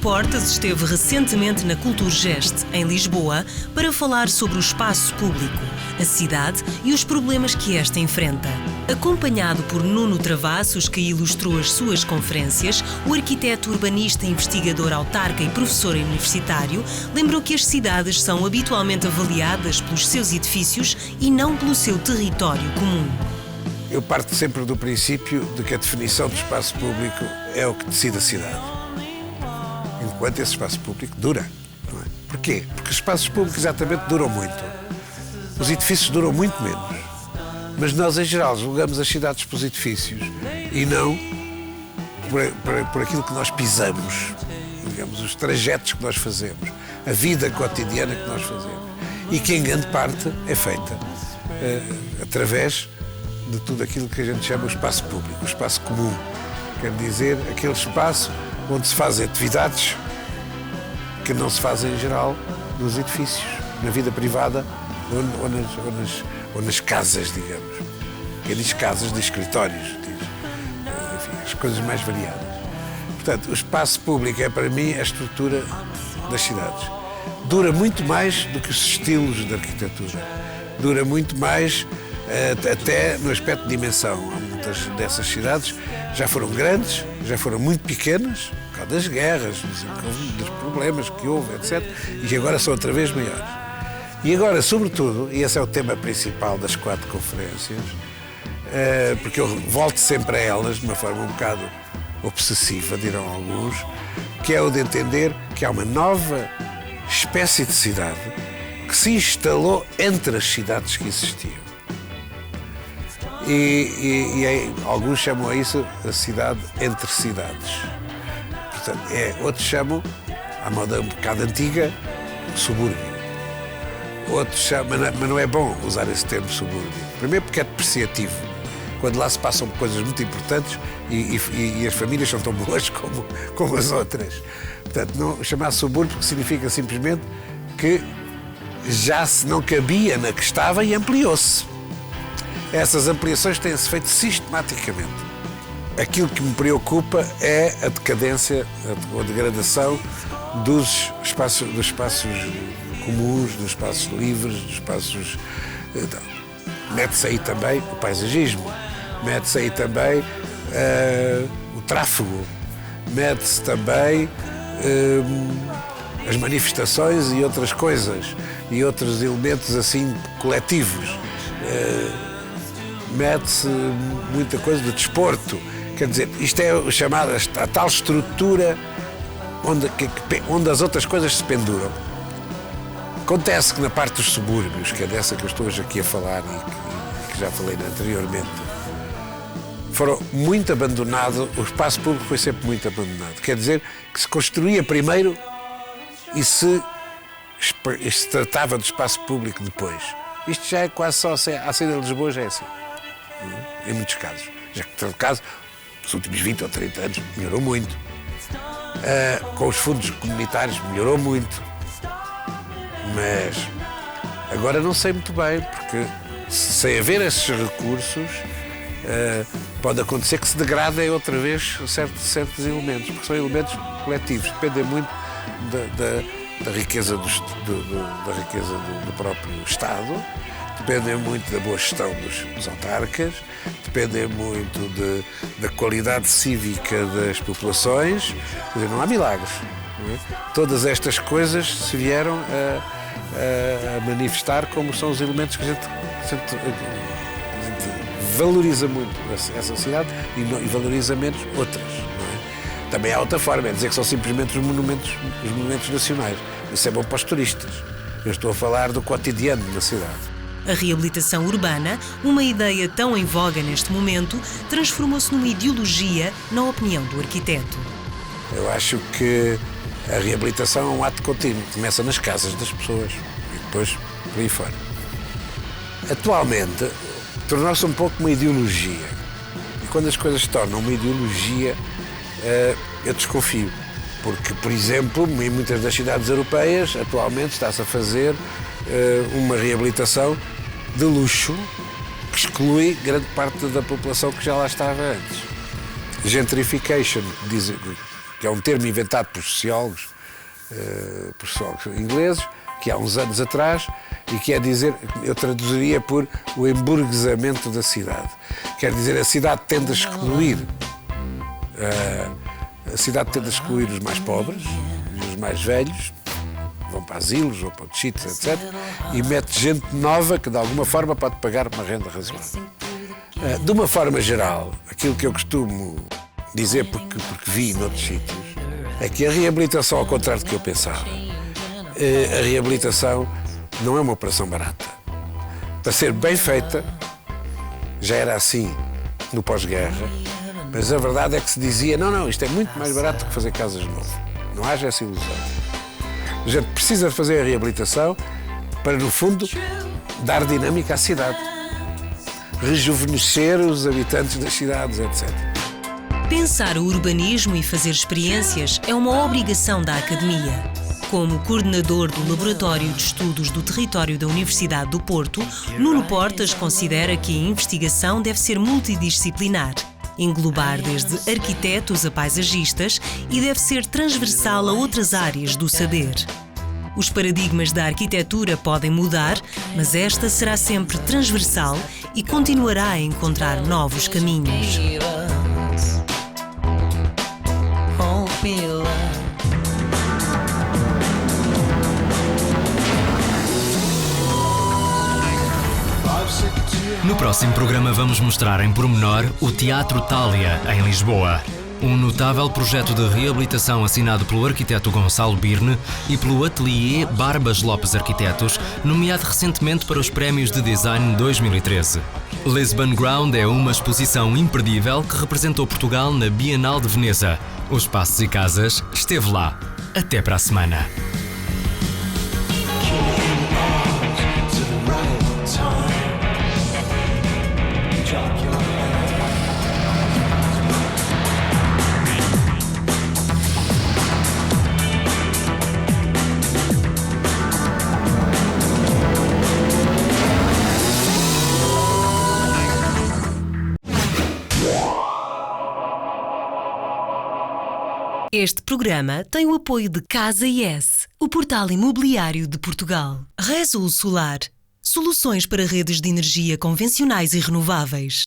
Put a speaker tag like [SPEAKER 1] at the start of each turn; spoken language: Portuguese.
[SPEAKER 1] Portas esteve recentemente na Culturgest, em Lisboa, para falar sobre o espaço público, a cidade e os problemas que esta enfrenta. Acompanhado por Nuno Travassos, que ilustrou as suas conferências, o arquiteto urbanista, investigador, autarca e professor universitário lembrou que as cidades são habitualmente avaliadas pelos seus edifícios e não pelo seu território comum.
[SPEAKER 2] Eu parto sempre do princípio de que a definição do espaço público é o que decide a cidade. Enquanto esse espaço público dura. Não é? Porquê? Porque os espaços públicos exatamente duram muito. Os edifícios duram muito menos. Mas nós, em geral, julgamos as cidades pelos edifícios e não por aquilo que nós pisamos, digamos, os trajetos que nós fazemos, a vida cotidiana que nós fazemos. E que, em grande parte, é feita através de tudo aquilo que a gente chama o espaço público, o espaço comum. Quer dizer, aquele espaço onde se fazem atividades que não se fazem, em geral, nos edifícios, na vida privada ou nas casas, digamos. Quem diz casas, diz escritórios, diz, enfim, as coisas mais variadas. Portanto, o espaço público é, para mim, a estrutura das cidades. Dura muito mais do que os estilos de arquitetura. Dura muito mais até no aspecto de dimensão. Muitas dessas cidades já foram grandes, já foram muito pequenas, por causa das guerras, dos problemas que houve, etc. E agora são outra vez maiores. E agora, sobretudo, e esse é o tema principal das 4 conferências, porque eu volto sempre a elas de uma forma um bocado obsessiva, dirão alguns, que é o de entender que há uma nova espécie de cidade que se instalou entre as cidades que existiam. Alguns chamam a isso a cidade entre cidades. Portanto, outros chamam, à moda um bocado antiga, subúrbio. Outros chamam, mas não é bom usar esse termo subúrbio. Primeiro porque é depreciativo. Quando lá se passam coisas muito importantes e as famílias são tão boas como as outras. Portanto, não chamar subúrbio significa simplesmente que já se não cabia na que estava e ampliou-se. Essas ampliações têm-se feito sistematicamente. Aquilo que me preocupa é a decadência, a degradação dos espaços comuns, dos espaços livres, dos espaços... Mete-se aí também o paisagismo, mete-se aí também o tráfego, mete-se também as manifestações e outras coisas, e outros elementos assim coletivos. Mete-se muita coisa do desporto. Quer dizer, isto é chamada a tal estrutura onde as outras coisas se penduram. Acontece que na parte dos subúrbios, que é dessa que eu estou hoje aqui a falar e que já falei anteriormente, foram muito abandonados, o espaço público foi sempre muito abandonado. Quer dizer que se construía primeiro e se tratava do espaço público depois. Isto já é quase só a saída de Lisboa, já é assim. Em muitos casos. Já que, no caso, nos últimos 20 ou 30 anos, melhorou muito. Com os fundos comunitários, melhorou muito. Mas agora não sei muito bem, porque sem haver esses recursos, pode acontecer que se degradem outra vez certos elementos, porque são elementos coletivos, dependem muito da riqueza do próprio Estado, dependem muito da boa gestão dos autarcas, dependem muito da qualidade cívica das populações. Quer dizer, não há milagres. Não é? Todas estas coisas se vieram a manifestar como são os elementos que a gente valoriza muito essa cidade e valoriza menos outras. Não é? Também há outra forma, é dizer que são simplesmente os monumentos nacionais. Isso é bom para os turistas. Eu estou a falar do cotidiano da cidade.
[SPEAKER 1] A reabilitação urbana, uma ideia tão em voga neste momento, transformou-se numa ideologia, na opinião do arquiteto.
[SPEAKER 2] Eu acho que a reabilitação é um ato contínuo, começa nas casas das pessoas e depois por aí fora. Atualmente, tornou-se um pouco uma ideologia. E quando as coisas se tornam uma ideologia, eu desconfio. Porque, por exemplo, em muitas das cidades europeias, atualmente está-se a fazer uma reabilitação de luxo que exclui grande parte da população que já lá estava antes. Gentrification, que é um termo inventado por sociólogos ingleses, que há uns anos atrás, e quer dizer, eu traduziria por o emburguesamento da cidade. Quer dizer, a cidade tende a excluir os mais pobres e os mais velhos, vão para asilos, vão para sítios, etc., e mete gente nova que de alguma forma pode pagar uma renda razoável. De uma forma geral, aquilo que eu costumo dizer, porque vi noutros sítios, é que a reabilitação, ao contrário do que eu pensava, a reabilitação não é uma operação barata. Para ser bem feita, já era assim no pós-guerra, mas a verdade é que se dizia, não, isto é muito mais barato que fazer casas de novo. Não haja essa ilusão. A gente precisa fazer a reabilitação para, no fundo, dar dinâmica à cidade, rejuvenescer os habitantes das cidades, etc.
[SPEAKER 1] Pensar o urbanismo e fazer experiências é uma obrigação da Academia. Como coordenador do Laboratório de Estudos do Território da Universidade do Porto, Nuno Portas considera que a investigação deve ser multidisciplinar, englobar desde arquitetos a paisagistas e deve ser transversal a outras áreas do saber. Os paradigmas da arquitetura podem mudar, mas esta será sempre transversal e continuará a encontrar novos caminhos.
[SPEAKER 3] No próximo programa vamos mostrar em pormenor o Teatro Thália, em Lisboa. Um notável projeto de reabilitação assinado pelo arquiteto Gonçalo Birne e pelo ateliê Barbas Lopes Arquitetos, nomeado recentemente para os Prémios de Design 2013. Lisbon Ground é uma exposição imperdível que representou Portugal na Bienal de Veneza. Os Passos e Casas esteve lá. Até para a semana.
[SPEAKER 1] Este programa tem o apoio de Casa IS, o portal imobiliário de Portugal. Resul Solar, soluções para redes de energia convencionais e renováveis.